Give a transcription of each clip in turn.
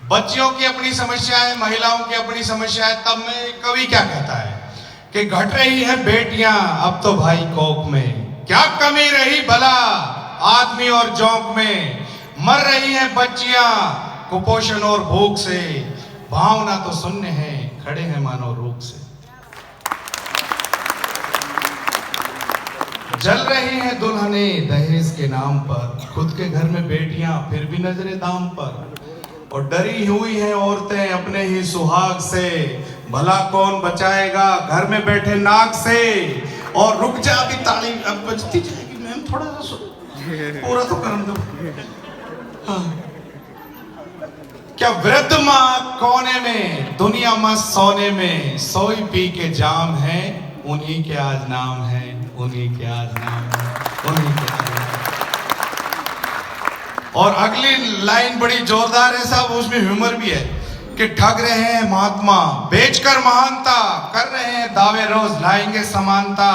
बच्चियों की अपनी समस्या है, महिलाओं की अपनी समस्या है। तब में कवि क्या कहता है कि घट रही है बेटियां अब तो भाई कोख में, क्या कमी रही भला आदमी और जोंक में। मर रही हैं बच्चियां कुपोषण और भूख से, भावना तो शून्य है खड़े हैं मानो रूप से। जल रही हैं दुल्हने दहेज के नाम पर, खुद के घर में बेटियां फिर भी नजरे दाम पर। और डरी हुई हैं औरतें अपने ही सुहाग से, भला कौन बचाएगा घर में बैठे नाग से। और रुक जा अभी ताली अब बजती जाएगी, मैम थोड़ा सा पूरा तो कर दो। हाँ। क्या वृद्ध माँ कोने में दुनिया मस्त सोने में, सोई पी के जाम है उन्हीं के आज नाम है, उन्हीं के आज नाम है, उन्हीं के आज नाम है। और अगली लाइन बड़ी जोरदार है साहब, उसमें ह्यूमर भी है कि ठग रहे हैं महात्मा बेचकर महानता, कर रहे हैं दावे रोज लाएंगे समानता।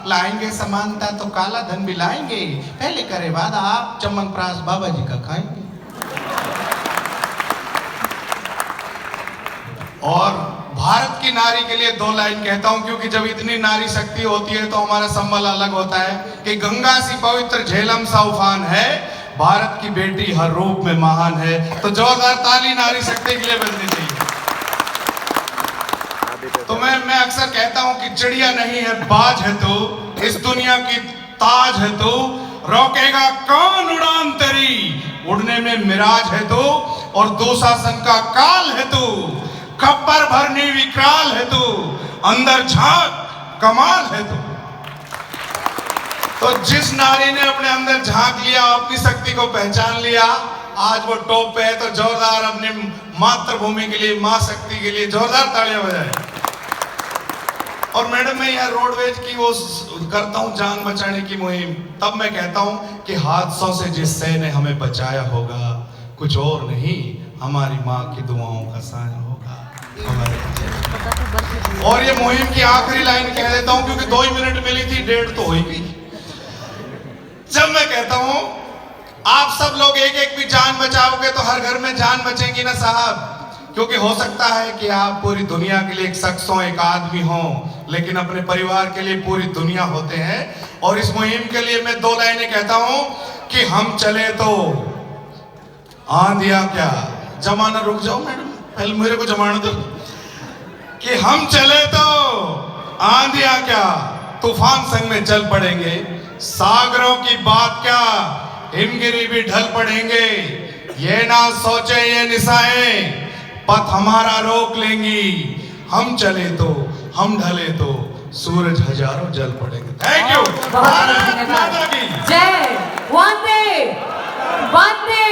लाएंगे समानता तो काला धन भी लाएंगे, पहले करे वादा आप चमनप्राश बाबा जी का खाएंगे। और भारत की नारी के लिए दो लाइन कहता हूं, क्योंकि जब इतनी नारी शक्ति होती है तो हमारा संबल अलग होता है कि गंगा सी पवित्र झेलम सा उफान है, भारत की बेटी हर रूप में महान है। तो जोरदार ताली नारी शक्ति के लिए बजनी चाहिए। तो मैं अक्सर कहता हूं कि चिड़िया नहीं है बाज है तू, इस दुनिया की ताज है तू, रोकेगा कौन उड़ान तेरी, उड़ने में मिराज है तू। और दुशासन का काल है तू, खप्पर भरनी विकराल है तू, अंदर झांक कमाल है तू। तो जिस नारी ने अपने अंदर झांक लिया, अपनी शक्ति को पहचान लिया, आज वो टॉप पे है। तो जोरदार अपने मातृभूमि के लिए, मां शक्ति के लिए जोरदार तालियां बजाएं। और मैडम मैं यह रोडवेज की वो करता हूं जान बचाने की मुहिम, तब मैं कहता हूं कि हादसों से जिससे ने हमें बचाया होगा, कुछ और नहीं हमारी मां की दुआओं का साया होगा हमारे। और ये मुहिम की आखिरी लाइन कह देता हूं, क्योंकि 2 ही मिनट मिली थी, 1.5 तो हुई भी। जब मैं कहता हूं आप सब लोग एक एक भी जान बचाओगे तो हर घर में जान बचेगी ना साहब। क्योंकि हो सकता है कि आप पूरी दुनिया के लिए एक शख्स हो, एक आदमी हो, लेकिन अपने परिवार के लिए पूरी दुनिया होते हैं। और इस मुहिम के लिए मैं 2 लाइनें कहता हूं कि हम चले तो आंधिया क्या, जमाना रुक जाओ मैडम पहले मेरे को जमाना दो, कि हम चले तो आंधिया क्या, तूफान संग में चल पड़ेंगे, सागरों की बात क्या हिमगिरी भी ढल पड़ेंगे। ये ना सोचे ये निशाएं पथ हमारा रोक लेंगी, हम चले तो हम ढले तो सूरज हजारों जल पड़ेंगे। Thank you. भारत माता की जय। वंदे वंदे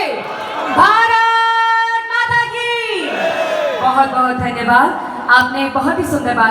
भारत माता की। बहुत बहुत धन्यवाद, आपने बहुत ही सुंदर बात